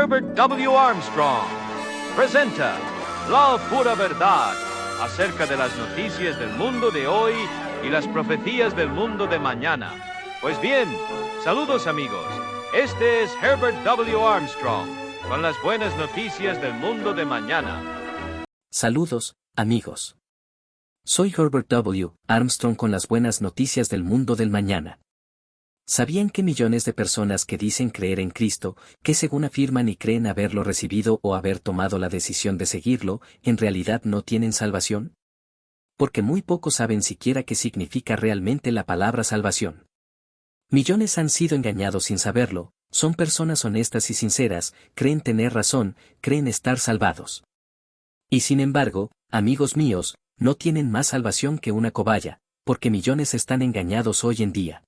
Herbert W. Armstrong presenta La Pura Verdad acerca de las noticias del mundo de hoy y las profecías del mundo de mañana. Pues bien, saludos amigos. Este es Herbert W. Armstrong con las buenas noticias del mundo de mañana. Saludos, amigos. Soy Herbert W. Armstrong con las buenas noticias del mundo del mañana. ¿Sabían que millones de personas que dicen creer en Cristo, que según afirman y creen haberlo recibido o haber tomado la decisión de seguirlo, en realidad no tienen salvación? Porque muy pocos saben siquiera qué significa realmente la palabra salvación. Millones han sido engañados sin saberlo, son personas honestas y sinceras, creen tener razón, creen estar salvados. Y sin embargo, amigos míos, no tienen más salvación que una cobaya, porque millones están engañados hoy en día.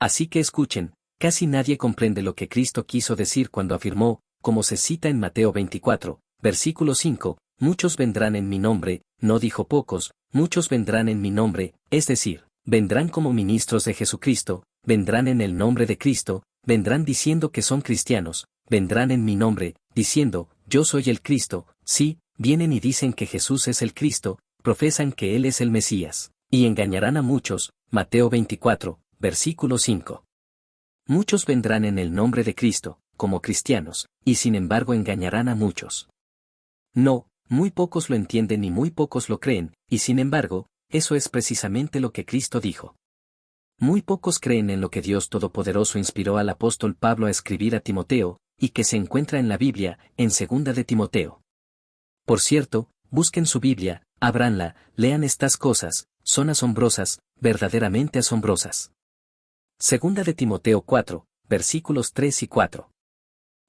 Así que escuchen, casi nadie comprende lo que Cristo quiso decir cuando afirmó, como se cita en Mateo 24, versículo 5, muchos vendrán en mi nombre, no dijo pocos, muchos vendrán en mi nombre, es decir, vendrán como ministros de Jesucristo, vendrán en el nombre de Cristo, vendrán diciendo que son cristianos, vendrán en mi nombre, diciendo, yo soy el Cristo, sí, vienen y dicen que Jesús es el Cristo, profesan que Él es el Mesías, y engañarán a muchos, Mateo 24, versículo 5. Muchos vendrán en el nombre de Cristo, como cristianos, y sin embargo engañarán a muchos. No, muy pocos lo entienden y muy pocos lo creen, y sin embargo, eso es precisamente lo que Cristo dijo. Muy pocos creen en lo que Dios Todopoderoso inspiró al apóstol Pablo a escribir a Timoteo, y que se encuentra en la Biblia, en 2 de Timoteo. Por cierto, busquen su Biblia, ábranla, lean estas cosas, son asombrosas, verdaderamente asombrosas. 2 de Timoteo 4, versículos 3 y 4.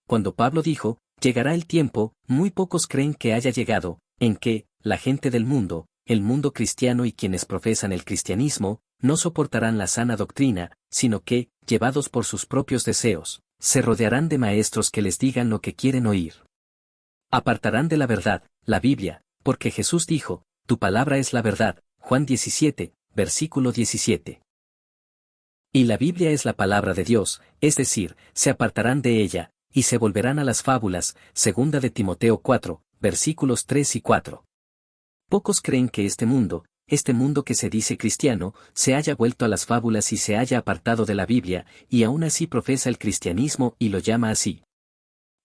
Cuando Pablo dijo, llegará el tiempo, muy pocos creen que haya llegado, en que, la gente del mundo, el mundo cristiano y quienes profesan el cristianismo, no soportarán la sana doctrina, sino que, llevados por sus propios deseos, se rodearán de maestros que les digan lo que quieren oír. Apartarán de la verdad, la Biblia, porque Jesús dijo, tu palabra es la verdad, Juan 17, versículo 17. Y la Biblia es la palabra de Dios, es decir, se apartarán de ella, y se volverán a las fábulas, 2 de Timoteo 4, versículos 3 y 4. Pocos creen que este mundo que se dice cristiano, se haya vuelto a las fábulas y se haya apartado de la Biblia, y aún así profesa el cristianismo y lo llama así.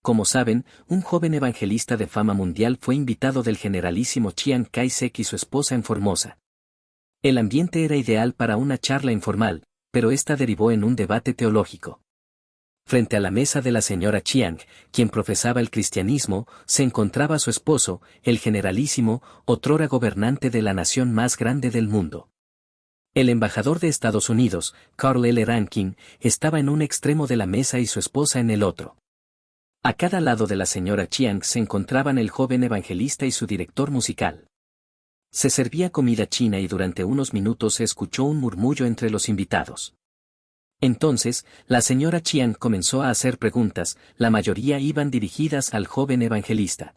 Como saben, un joven evangelista de fama mundial fue invitado del generalísimo Chiang Kai-shek y su esposa en Formosa. El ambiente era ideal para una charla informal, pero esta derivó en un debate teológico. Frente a la mesa de la señora Chiang, quien profesaba el cristianismo, se encontraba su esposo, el generalísimo, otrora gobernante de la nación más grande del mundo. El embajador de Estados Unidos, Carl L. Rankin, estaba en un extremo de la mesa y su esposa en el otro. A cada lado de la señora Chiang se encontraban el joven evangelista y su director musical. Se servía comida china y durante unos minutos se escuchó un murmullo entre los invitados. Entonces, la señora Chiang comenzó a hacer preguntas, la mayoría iban dirigidas al joven evangelista.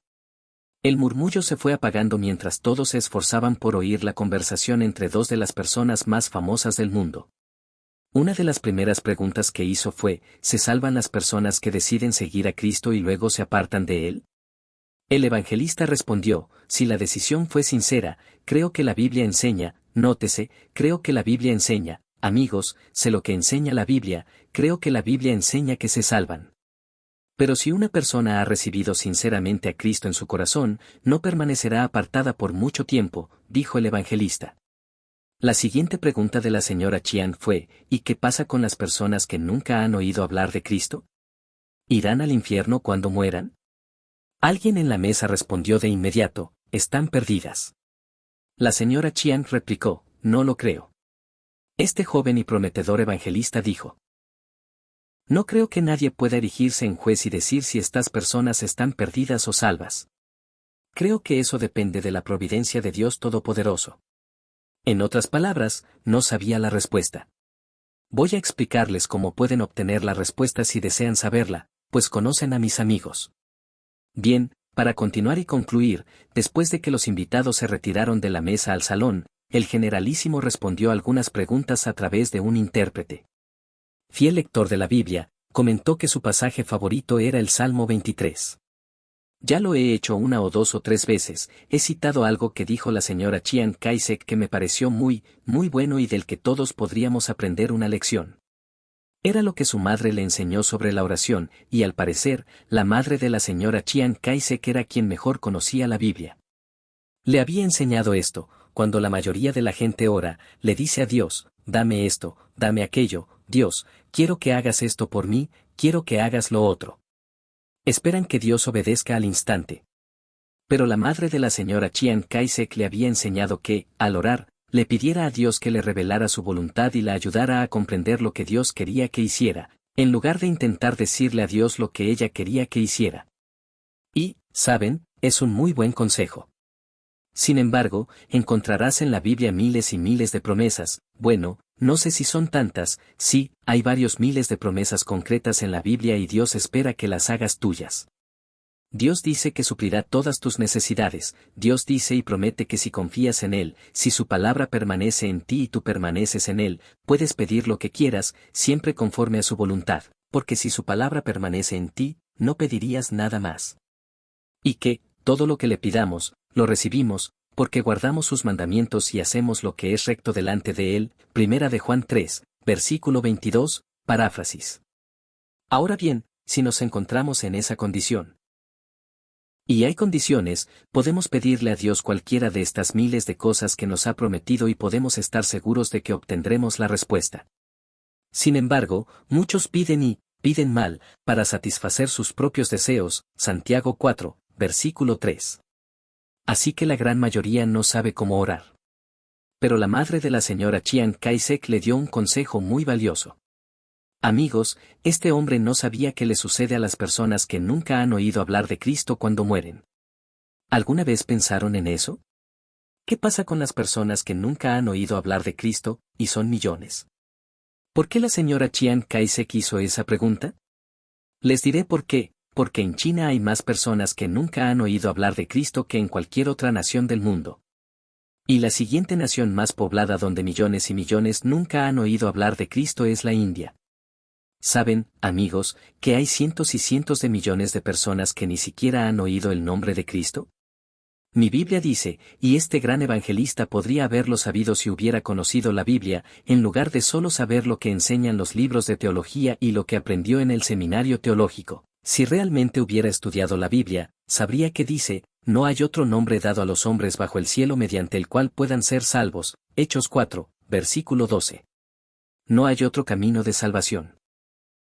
El murmullo se fue apagando mientras todos se esforzaban por oír la conversación entre dos de las personas más famosas del mundo. Una de las primeras preguntas que hizo fue, ¿se salvan las personas que deciden seguir a Cristo y luego se apartan de Él? El evangelista respondió, si la decisión fue sincera, creo que la Biblia enseña, nótese, creo que la Biblia enseña, amigos, sé lo que enseña la Biblia, creo que la Biblia enseña que se salvan. Pero si una persona ha recibido sinceramente a Cristo en su corazón, no permanecerá apartada por mucho tiempo, dijo el evangelista. La siguiente pregunta de la señora Chiang fue, ¿y qué pasa con las personas que nunca han oído hablar de Cristo? ¿Irán al infierno cuando mueran? Alguien en la mesa respondió de inmediato, están perdidas. La señora Chiang replicó, no lo creo. Este joven y prometedor evangelista dijo, no creo que nadie pueda erigirse en juez y decir si estas personas están perdidas o salvas. Creo que eso depende de la providencia de Dios Todopoderoso. En otras palabras, no sabía la respuesta. Voy a explicarles cómo pueden obtener la respuesta si desean saberla, pues conocen a mis amigos. Bien, para continuar y concluir, después de que los invitados se retiraron de la mesa al salón, el generalísimo respondió algunas preguntas a través de un intérprete. Fiel lector de la Biblia, comentó que su pasaje favorito era el Salmo 23. Ya lo he hecho una o dos o tres veces, he citado algo que dijo la señora Chiang Kai-shek que me pareció muy bueno y del que todos podríamos aprender una lección. Era lo que su madre le enseñó sobre la oración, y al parecer, la madre de la señora Chiang Kai-shek era quien mejor conocía la Biblia. Le había enseñado esto: cuando la mayoría de la gente ora, le dice a Dios, dame esto, dame aquello, Dios, quiero que hagas esto por mí, quiero que hagas lo otro. Esperan que Dios obedezca al instante. Pero la madre de la señora Chiang Kai-shek le había enseñado que, al orar, le pidiera a Dios que le revelara su voluntad y la ayudara a comprender lo que Dios quería que hiciera, en lugar de intentar decirle a Dios lo que ella quería que hiciera. Y, ¿saben?, es un muy buen consejo. Sin embargo, encontrarás en la Biblia miles y miles de promesas. Bueno, no sé si son tantas, sí, hay varios miles de promesas concretas en la Biblia y Dios espera que las hagas tuyas. Dios dice que suplirá todas tus necesidades, Dios dice y promete que si confías en Él, si su palabra permanece en ti y tú permaneces en Él, puedes pedir lo que quieras, siempre conforme a su voluntad, porque si su palabra permanece en ti, no pedirías nada más. Y que, todo lo que le pidamos, lo recibimos, porque guardamos sus mandamientos y hacemos lo que es recto delante de Él. Primera de Juan 3, versículo 22, paráfrasis. Ahora bien, si nos encontramos en esa condición, y hay condiciones, podemos pedirle a Dios cualquiera de estas miles de cosas que nos ha prometido y podemos estar seguros de que obtendremos la respuesta. Sin embargo, muchos piden mal, para satisfacer sus propios deseos. Santiago 4, versículo 3. Así que la gran mayoría no sabe cómo orar. Pero la madre de la señora Chiang Kai-shek le dio un consejo muy valioso. Amigos, este hombre no sabía qué le sucede a las personas que nunca han oído hablar de Cristo cuando mueren. ¿Alguna vez pensaron en eso? ¿Qué pasa con las personas que nunca han oído hablar de Cristo, y son millones? ¿Por qué la señora Chiang Kai-shek hizo esa pregunta? Les diré por qué, porque en China hay más personas que nunca han oído hablar de Cristo que en cualquier otra nación del mundo. Y la siguiente nación más poblada donde millones y millones nunca han oído hablar de Cristo es la India. ¿Saben, amigos, que hay cientos y cientos de millones de personas que ni siquiera han oído el nombre de Cristo? Mi Biblia dice, y este gran evangelista podría haberlo sabido si hubiera conocido la Biblia, en lugar de solo saber lo que enseñan los libros de teología y lo que aprendió en el seminario teológico. Si realmente hubiera estudiado la Biblia, sabría que dice, no hay otro nombre dado a los hombres bajo el cielo mediante el cual puedan ser salvos. Hechos 4, versículo 12. No hay otro camino de salvación.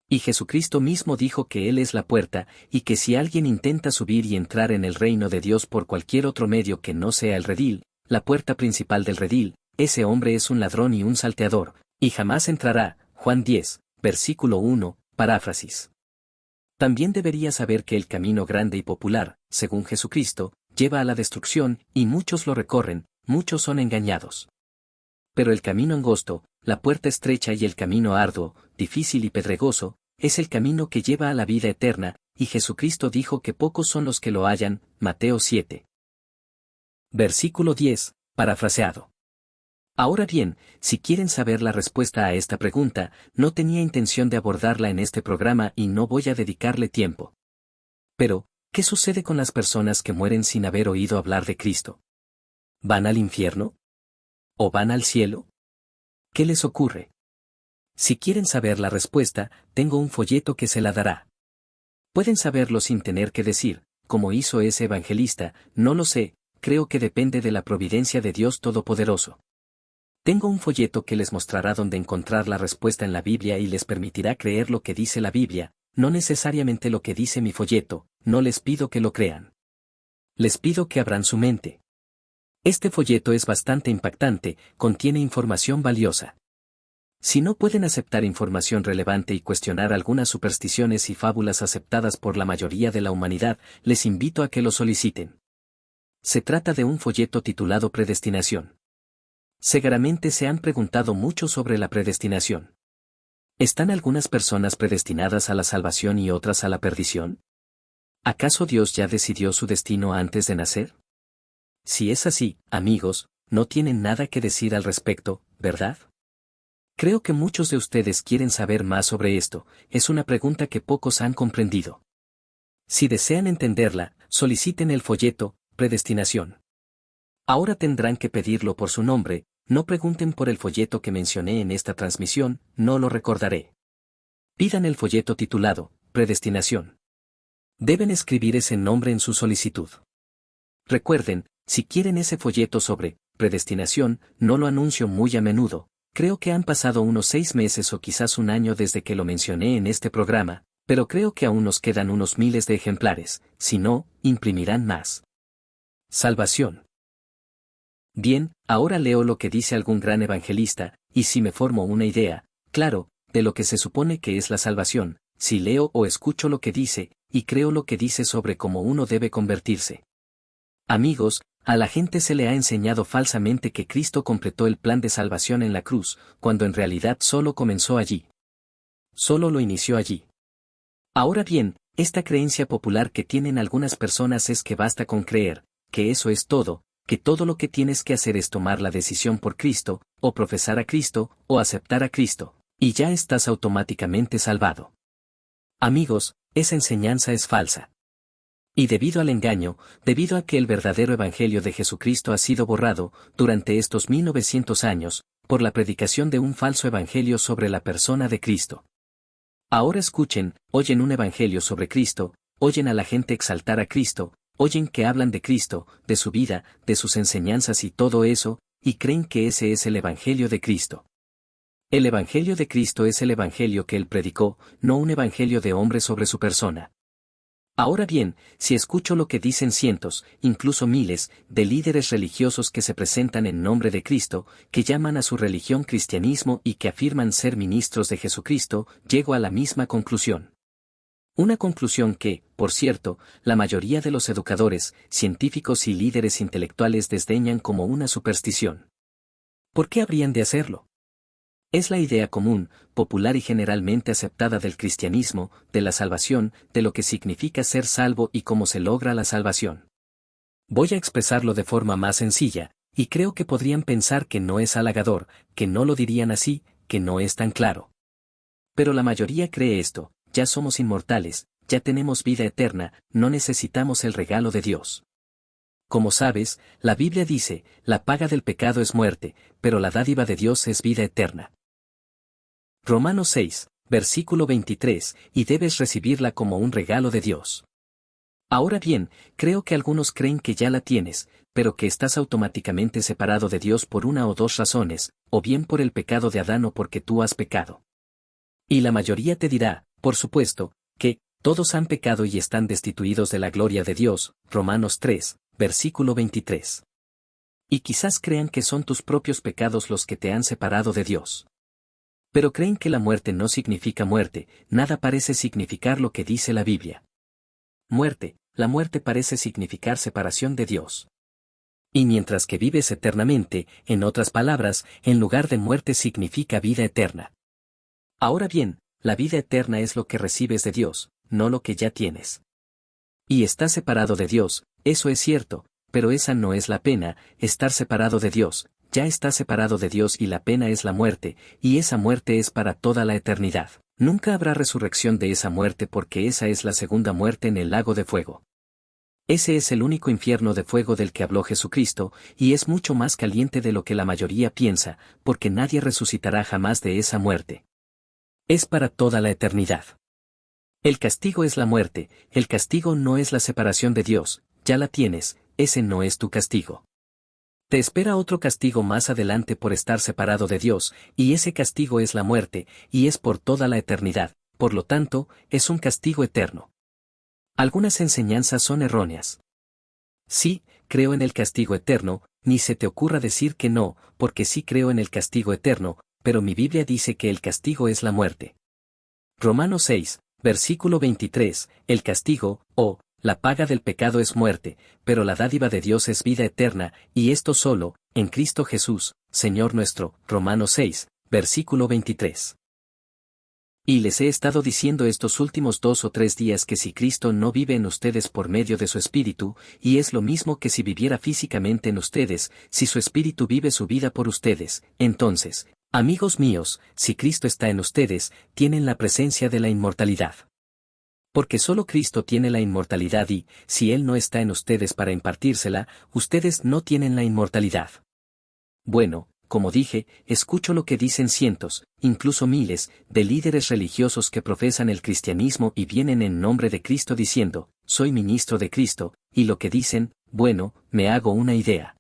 Y Jesucristo mismo dijo que Él es la puerta, y que si alguien intenta subir y entrar en el reino de Dios por cualquier otro medio que no sea el redil, la puerta principal del redil, ese hombre es un ladrón y un salteador, y jamás entrará. Juan 10, versículo 1, paráfrasis. También debería saber que el camino grande y popular, según Jesucristo, lleva a la destrucción, y muchos lo recorren, muchos son engañados. Pero el camino angosto, la puerta estrecha y el camino arduo, difícil y pedregoso, es el camino que lleva a la vida eterna, y Jesucristo dijo que pocos son los que lo hallan. Mateo 7. Versículo 10, parafraseado. Ahora bien, si quieren saber la respuesta a esta pregunta, no tenía intención de abordarla en este programa y no voy a dedicarle tiempo. Pero, ¿qué sucede con las personas que mueren sin haber oído hablar de Cristo? ¿Van al infierno? ¿O van al cielo? ¿Qué les ocurre? Si quieren saber la respuesta, tengo un folleto que se la dará. Pueden saberlo sin tener que decir, como hizo ese evangelista, no lo sé, creo que depende de la providencia de Dios Todopoderoso. Tengo un folleto que les mostrará dónde encontrar la respuesta en la Biblia y les permitirá creer lo que dice la Biblia, no necesariamente lo que dice mi folleto. No les pido que lo crean. Les pido que abran su mente. Este folleto es bastante impactante, contiene información valiosa. Si no pueden aceptar información relevante y cuestionar algunas supersticiones y fábulas aceptadas por la mayoría de la humanidad, les invito a que lo soliciten. Se trata de un folleto titulado Predestinación. Seguramente se han preguntado mucho sobre la predestinación. ¿Están algunas personas predestinadas a la salvación y otras a la perdición? ¿Acaso Dios ya decidió su destino antes de nacer? Si es así, amigos, no tienen nada que decir al respecto, ¿verdad? Creo que muchos de ustedes quieren saber más sobre esto, es una pregunta que pocos han comprendido. Si desean entenderla, soliciten el folleto, Predestinación. Ahora tendrán que pedirlo por su nombre, no pregunten por el folleto que mencioné en esta transmisión, no lo recordaré. Pidan el folleto titulado, Predestinación. Deben escribir ese nombre en su solicitud. Recuerden, si quieren ese folleto sobre predestinación, no lo anuncio muy a menudo. Creo que han pasado unos 6 meses o quizás un año desde que lo mencioné en este programa, pero creo que aún nos quedan unos miles de ejemplares, si no, imprimirán más. Salvación. Bien, ahora leo lo que dice algún gran evangelista, y si me formo una idea, claro, de lo que se supone que es la salvación, si leo o escucho lo que dice, y creo lo que dice sobre cómo uno debe convertirse. Amigos, a la gente se le ha enseñado falsamente que Cristo completó el plan de salvación en la cruz, cuando en realidad solo comenzó allí. Solo lo inició allí. Ahora bien, esta creencia popular que tienen algunas personas es que basta con creer, que eso es todo, que todo lo que tienes que hacer es tomar la decisión por Cristo, o profesar a Cristo, o aceptar a Cristo, y ya estás automáticamente salvado. Amigos, esa enseñanza es falsa. Y debido al engaño, debido a que el verdadero Evangelio de Jesucristo ha sido borrado, durante estos 1900 años, por la predicación de un falso Evangelio sobre la persona de Cristo. Ahora escuchen, oyen un Evangelio sobre Cristo, oyen a la gente exaltar a Cristo, oyen que hablan de Cristo, de su vida, de sus enseñanzas y todo eso, y creen que ese es el Evangelio de Cristo. El Evangelio de Cristo es el Evangelio que Él predicó, no un Evangelio de hombre sobre su persona. Ahora bien, si escucho lo que dicen cientos, incluso miles, de líderes religiosos que se presentan en nombre de Cristo, que llaman a su religión cristianismo y que afirman ser ministros de Jesucristo, llego a la misma conclusión. Una conclusión que, por cierto, la mayoría de los educadores, científicos y líderes intelectuales desdeñan como una superstición. ¿Por qué habrían de hacerlo? Es la idea común, popular y generalmente aceptada del cristianismo, de la salvación, de lo que significa ser salvo y cómo se logra la salvación. Voy a expresarlo de forma más sencilla, y creo que podrían pensar que no es halagador, que no lo dirían así, que no es tan claro. Pero la mayoría cree esto, ya somos inmortales, ya tenemos vida eterna, no necesitamos el regalo de Dios. Como sabes, la Biblia dice, la paga del pecado es muerte, pero la dádiva de Dios es vida eterna. Romanos 6, versículo 23, y debes recibirla como un regalo de Dios. Ahora bien, creo que algunos creen que ya la tienes, pero que estás automáticamente separado de Dios por una o dos razones, o bien por el pecado de Adán o porque tú has pecado. Y la mayoría te dirá, por supuesto, que todos han pecado y están destituidos de la gloria de Dios, Romanos 3, versículo 23. Y quizás crean que son tus propios pecados los que te han separado de Dios. Pero creen que la muerte no significa muerte, nada parece significar lo que dice la Biblia. Muerte, la muerte parece significar separación de Dios. Y mientras que vives eternamente, en otras palabras, en lugar de muerte significa vida eterna. Ahora bien, la vida eterna es lo que recibes de Dios, no lo que ya tienes. Y estás separado de Dios, eso es cierto, pero esa no es la pena, estar separado de Dios. Ya está separado de Dios y la pena es la muerte, y esa muerte es para toda la eternidad. Nunca habrá resurrección de esa muerte porque esa es la segunda muerte en el lago de fuego. Ese es el único infierno de fuego del que habló Jesucristo, y es mucho más caliente de lo que la mayoría piensa, porque nadie resucitará jamás de esa muerte. Es para toda la eternidad. El castigo es la muerte, el castigo no es la separación de Dios, ya la tienes, ese no es tu castigo. Te espera otro castigo más adelante por estar separado de Dios, y ese castigo es la muerte, y es por toda la eternidad, por lo tanto, es un castigo eterno. Algunas enseñanzas son erróneas. Sí, creo en el castigo eterno, ni se te ocurra decir que no, porque sí creo en el castigo eterno, pero mi Biblia dice que el castigo es la muerte. Romanos 6, versículo 23, el castigo, la paga del pecado es muerte, pero la dádiva de Dios es vida eterna, y esto solo, en Cristo Jesús, Señor nuestro, Romanos 6, versículo 23. Y les he estado diciendo estos últimos 2 o 3 días que si Cristo no vive en ustedes por medio de su Espíritu, y es lo mismo que si viviera físicamente en ustedes, si su Espíritu vive su vida por ustedes, entonces, Amigos míos, si Cristo está en ustedes, tienen la presencia de la inmortalidad. Porque solo Cristo tiene la inmortalidad y, si Él no está en ustedes para impartírsela, ustedes no tienen la inmortalidad. Bueno, como dije, escucho lo que dicen cientos, incluso miles, de líderes religiosos que profesan el cristianismo y vienen en nombre de Cristo diciendo, soy ministro de Cristo, y lo que dicen, bueno, me hago una idea.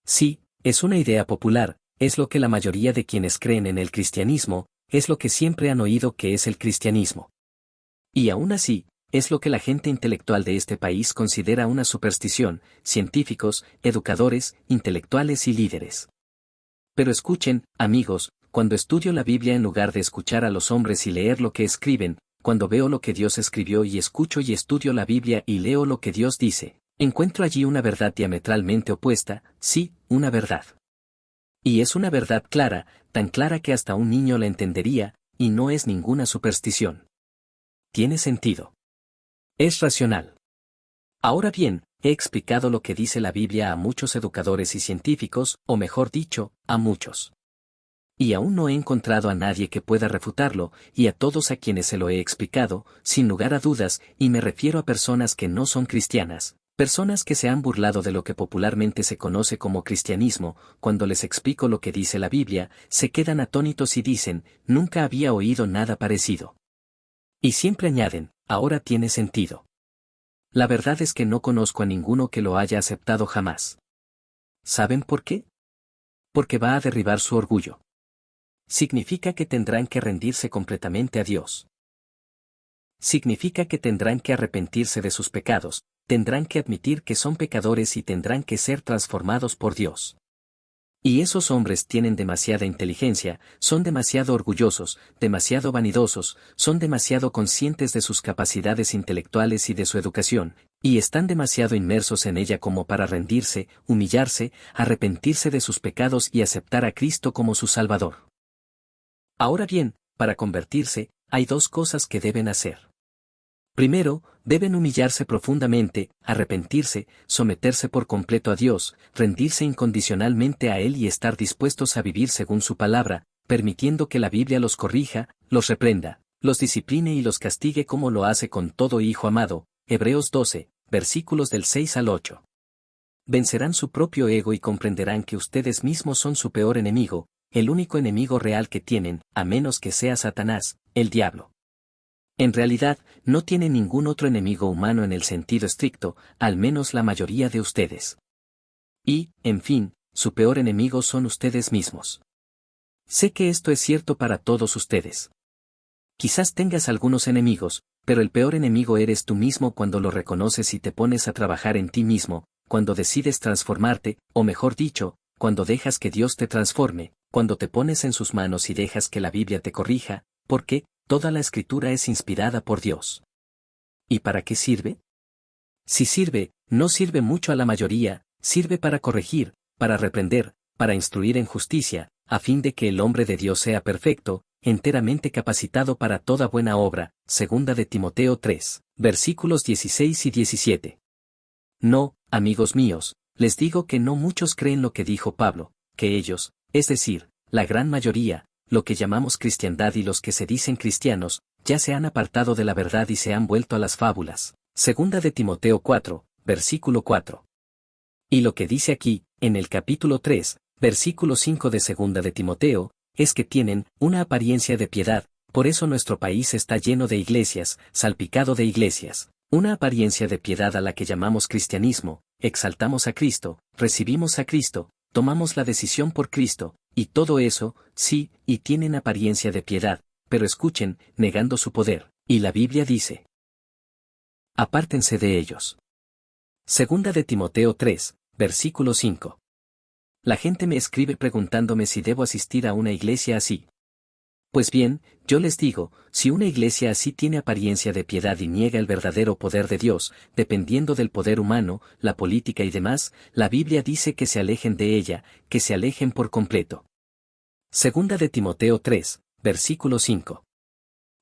Sí, es una idea popular, es lo que la mayoría de quienes creen en el cristianismo, es lo que siempre han oído que es el cristianismo. Y aún así, es lo que la gente intelectual de este país considera una superstición, científicos, educadores, intelectuales y líderes. Pero escuchen, amigos, cuando estudio la Biblia en lugar de escuchar a los hombres y leer lo que escriben, cuando veo lo que Dios escribió y escucho y estudio la Biblia y leo lo que Dios dice, encuentro allí una verdad diametralmente opuesta, sí, una verdad. Y es una verdad clara, tan clara que hasta un niño la entendería, y no es ninguna superstición. Tiene sentido. Es racional. Ahora bien, he explicado lo que dice la Biblia a muchos educadores y científicos, o mejor dicho, a muchos. Y aún no he encontrado a nadie que pueda refutarlo, y a todos a quienes se lo he explicado, sin lugar a dudas, y me refiero a personas que no son cristianas, personas que se han burlado de lo que popularmente se conoce como cristianismo, cuando les explico lo que dice la Biblia, se quedan atónitos y dicen, nunca había oído nada parecido. Y siempre añaden, ahora tiene sentido. La verdad es que no conozco a ninguno que lo haya aceptado jamás. ¿Saben por qué? Porque va a derribar su orgullo. Significa que tendrán que rendirse completamente a Dios. Significa que tendrán que arrepentirse de sus pecados, tendrán que admitir que son pecadores y tendrán que ser transformados por Dios. Y esos hombres tienen demasiada inteligencia, son demasiado orgullosos, demasiado vanidosos, son demasiado conscientes de sus capacidades intelectuales y de su educación, y están demasiado inmersos en ella como para rendirse, humillarse, arrepentirse de sus pecados y aceptar a Cristo como su Salvador. Ahora bien, para convertirse, hay dos cosas que deben hacer. Primero, deben humillarse profundamente, arrepentirse, someterse por completo a Dios, rendirse incondicionalmente a Él y estar dispuestos a vivir según su palabra, permitiendo que la Biblia los corrija, los reprenda, los discipline y los castigue como lo hace con todo hijo amado. Hebreos 12, versículos del 6 al 8. Vencerán su propio ego y comprenderán que ustedes mismos son su peor enemigo, el único enemigo real que tienen, a menos que sea Satanás, el diablo. En realidad, no tiene ningún otro enemigo humano en el sentido estricto, al menos la mayoría de ustedes. Y, en fin, su peor enemigo son ustedes mismos. Sé que esto es cierto para todos ustedes. Quizás tengas algunos enemigos, pero el peor enemigo eres tú mismo cuando lo reconoces y te pones a trabajar en ti mismo, cuando decides transformarte, o mejor dicho, cuando dejas que Dios te transforme, cuando te pones en sus manos y dejas que la Biblia te corrija, porque toda la Escritura es inspirada por Dios. ¿Y para qué sirve? Si sirve, no sirve mucho a la mayoría, sirve para corregir, para reprender, para instruir en justicia, a fin de que el hombre de Dios sea perfecto, enteramente capacitado para toda buena obra. Segunda de Timoteo 3, versículos 16 y 17. No, amigos míos, les digo que no muchos creen lo que dijo Pablo, que ellos, es decir, la gran mayoría, lo que llamamos cristiandad y los que se dicen cristianos, ya se han apartado de la verdad y se han vuelto a las fábulas. Segunda de Timoteo 4, versículo 4. Y lo que dice aquí, en el capítulo 3, versículo 5 de Segunda de Timoteo, es que tienen una apariencia de piedad, por eso nuestro país está lleno de iglesias, salpicado de iglesias, una apariencia de piedad a la que llamamos cristianismo, exaltamos a Cristo, recibimos a Cristo, tomamos la decisión por Cristo, y todo eso, sí, y tienen apariencia de piedad, pero escuchen, negando su poder, y la Biblia dice: apártense de ellos. Segunda de Timoteo 3, versículo 5. La gente me escribe preguntándome si debo asistir a una iglesia así. Pues bien, yo les digo, si una iglesia así tiene apariencia de piedad y niega el verdadero poder de Dios, dependiendo del poder humano, la política y demás, la Biblia dice que se alejen de ella, que se alejen por completo. Segunda de Timoteo 3, versículo 5.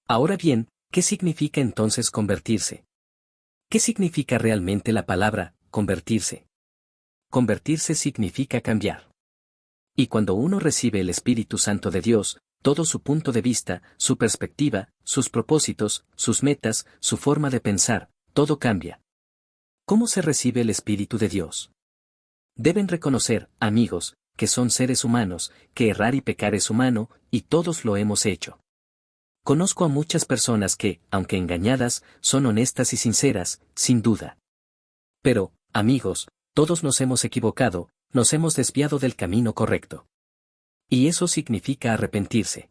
Ahora bien, ¿qué significa entonces convertirse? ¿Qué significa realmente la palabra, convertirse? Convertirse significa cambiar. Y cuando uno recibe el Espíritu Santo de Dios, todo su punto de vista, su perspectiva, sus propósitos, sus metas, su forma de pensar, todo cambia. ¿Cómo se recibe el Espíritu de Dios? Deben reconocer, amigos, que son seres humanos, que errar y pecar es humano, y todos lo hemos hecho. Conozco a muchas personas que, aunque engañadas, son honestas y sinceras, sin duda. Pero, amigos, todos nos hemos equivocado, nos hemos desviado del camino correcto. Y eso significa arrepentirse.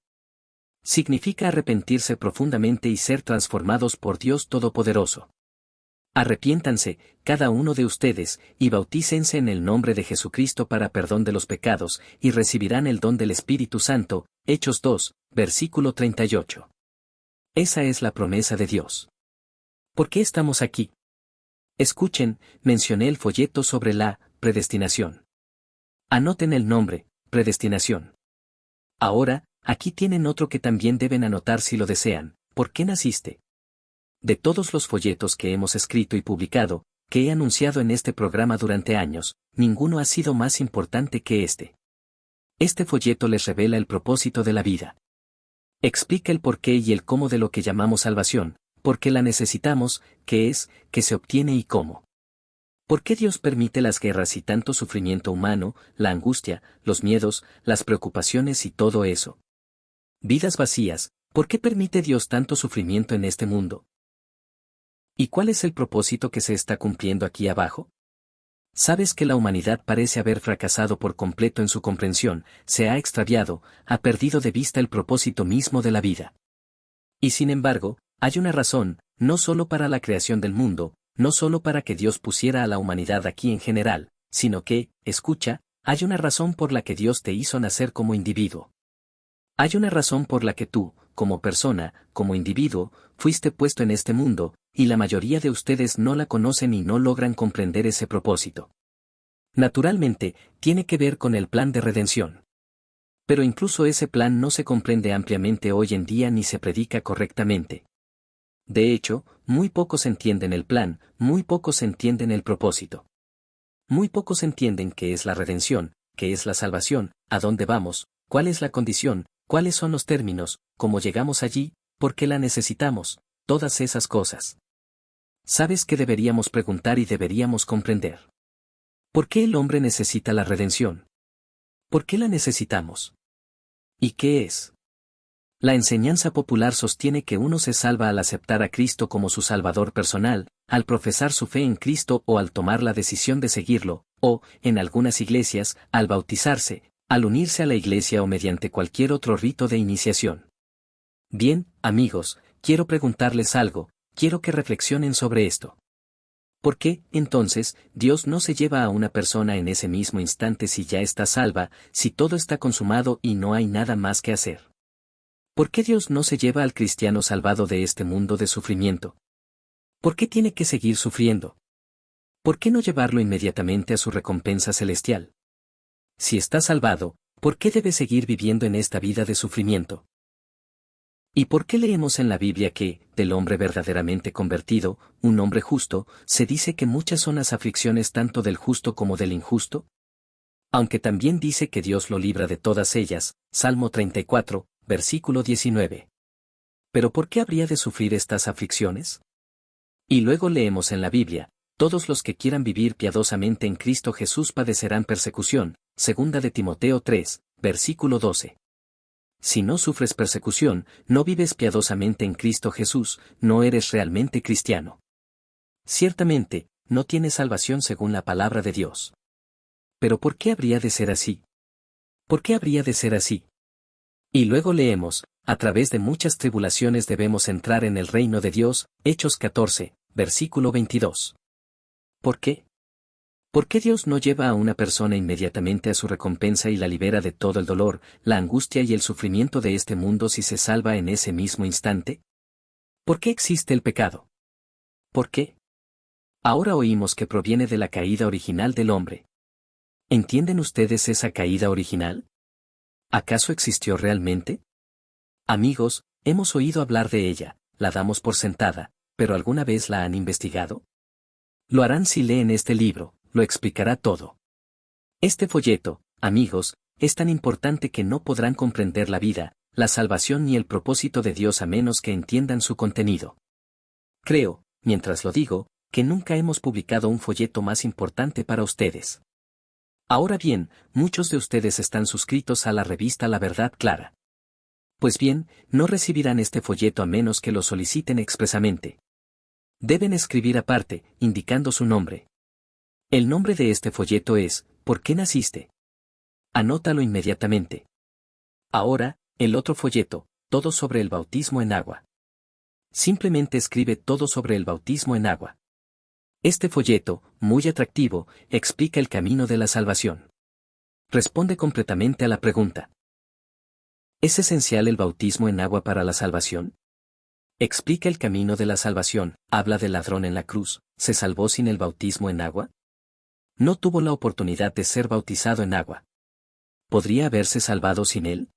Significa arrepentirse profundamente y ser transformados por Dios Todopoderoso. Arrepiéntanse, cada uno de ustedes, y bautícense en el nombre de Jesucristo para perdón de los pecados, y recibirán el don del Espíritu Santo. Hechos 2, versículo 38. Esa es la promesa de Dios. ¿Por qué estamos aquí? Escuchen, mencioné el folleto sobre la predestinación. Anoten el nombre, predestinación. Ahora, aquí tienen otro que también deben anotar si lo desean. ¿Por qué naciste? De todos los folletos que hemos escrito y publicado, que he anunciado en este programa durante años, ninguno ha sido más importante que este. Este folleto les revela el propósito de la vida. Explica el porqué y el cómo de lo que llamamos salvación, por qué la necesitamos, qué es, qué se obtiene y cómo. ¿Por qué Dios permite las guerras y tanto sufrimiento humano, la angustia, los miedos, las preocupaciones y todo eso? Vidas vacías, ¿por qué permite Dios tanto sufrimiento en este mundo? ¿Y cuál es el propósito que se está cumpliendo aquí abajo? Sabes que la humanidad parece haber fracasado por completo en su comprensión, se ha extraviado, ha perdido de vista el propósito mismo de la vida. Y sin embargo, hay una razón, no solo para la creación del mundo, no solo para que Dios pusiera a la humanidad aquí en general, sino que, escucha, hay una razón por la que Dios te hizo nacer como individuo. Hay una razón por la que tú, como persona, como individuo, fuiste puesto en este mundo, y la mayoría de ustedes no la conocen y no logran comprender ese propósito. Naturalmente, tiene que ver con el plan de redención. Pero incluso ese plan no se comprende ampliamente hoy en día ni se predica correctamente. De hecho, muy pocos entienden el plan, muy pocos entienden el propósito. Muy pocos entienden qué es la redención, qué es la salvación, a dónde vamos, cuál es la condición, cuáles son los términos, cómo llegamos allí, por qué la necesitamos, todas esas cosas. ¿Sabes qué deberíamos preguntar y deberíamos comprender? ¿Por qué el hombre necesita la redención? ¿Por qué la necesitamos? ¿Y qué es? La enseñanza popular sostiene que uno se salva al aceptar a Cristo como su Salvador personal, al profesar su fe en Cristo o al tomar la decisión de seguirlo, o, en algunas iglesias, al bautizarse, al unirse a la iglesia o mediante cualquier otro rito de iniciación. Bien, amigos, quiero preguntarles algo, quiero que reflexionen sobre esto. ¿Por qué, entonces, Dios no se lleva a una persona en ese mismo instante si ya está salva, si todo está consumado y no hay nada más que hacer? ¿Por qué Dios no se lleva al cristiano salvado de este mundo de sufrimiento? ¿Por qué tiene que seguir sufriendo? ¿Por qué no llevarlo inmediatamente a su recompensa celestial? Si está salvado, ¿por qué debe seguir viviendo en esta vida de sufrimiento? ¿Y por qué leemos en la Biblia que, del hombre verdaderamente convertido, un hombre justo, se dice que muchas son las aflicciones tanto del justo como del injusto? Aunque también dice que Dios lo libra de todas ellas, Salmo 34, versículo 19. ¿Pero por qué habría de sufrir estas aflicciones? Y luego leemos en la Biblia, todos los que quieran vivir piadosamente en Cristo Jesús padecerán persecución, segunda de Timoteo 3, versículo 12. Si no sufres persecución, no vives piadosamente en Cristo Jesús, no eres realmente cristiano. Ciertamente, no tienes salvación según la palabra de Dios. ¿Pero por qué habría de ser así? ¿Por qué habría de ser así? Y luego leemos, a través de muchas tribulaciones debemos entrar en el reino de Dios, Hechos 14, versículo 22. ¿Por qué? ¿Por qué Dios no lleva a una persona inmediatamente a su recompensa y la libera de todo el dolor, la angustia y el sufrimiento de este mundo si se salva en ese mismo instante? ¿Por qué existe el pecado? ¿Por qué? Ahora oímos que proviene de la caída original del hombre. ¿Entienden ustedes esa caída original? ¿Acaso existió realmente? Amigos, hemos oído hablar de ella, la damos por sentada, pero ¿alguna vez la han investigado? Lo harán si leen este libro, lo explicará todo. Este folleto, amigos, es tan importante que no podrán comprender la vida, la salvación ni el propósito de Dios a menos que entiendan su contenido. Creo, mientras lo digo, que nunca hemos publicado un folleto más importante para ustedes. Ahora bien, muchos de ustedes están suscritos a la revista La Verdad Clara. Pues bien, no recibirán este folleto a menos que lo soliciten expresamente. Deben escribir aparte, indicando su nombre. El nombre de este folleto es, ¿por qué naciste? Anótalo inmediatamente. Ahora, el otro folleto, todo sobre el bautismo en agua. Simplemente escribe todo sobre el bautismo en agua. Este folleto, muy atractivo, explica el camino de la salvación. Responde completamente a la pregunta. ¿Es esencial el bautismo en agua para la salvación? Explica el camino de la salvación, habla del ladrón en la cruz, ¿se salvó sin el bautismo en agua? No tuvo la oportunidad de ser bautizado en agua. ¿Podría haberse salvado sin él?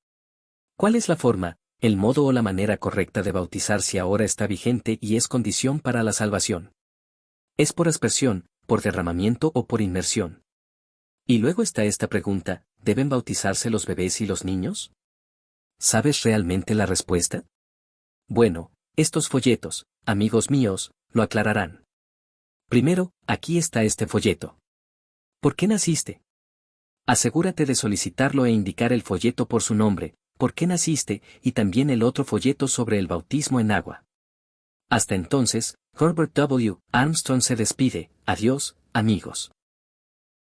¿Cuál es la forma, el modo o la manera correcta de bautizar si ahora está vigente y es condición para la salvación? ¿Es por aspersión, por derramamiento o por inmersión? Y luego está esta pregunta, ¿deben bautizarse los bebés y los niños? ¿Sabes realmente la respuesta? Bueno, estos folletos, amigos míos, lo aclararán. Primero, aquí está este folleto. ¿Por qué naciste? Asegúrate de solicitarlo e indicar el folleto por su nombre, ¿por qué naciste? Y también el otro folleto sobre el bautismo en agua. Hasta entonces, Herbert W. Armstrong se despide. Adiós, amigos.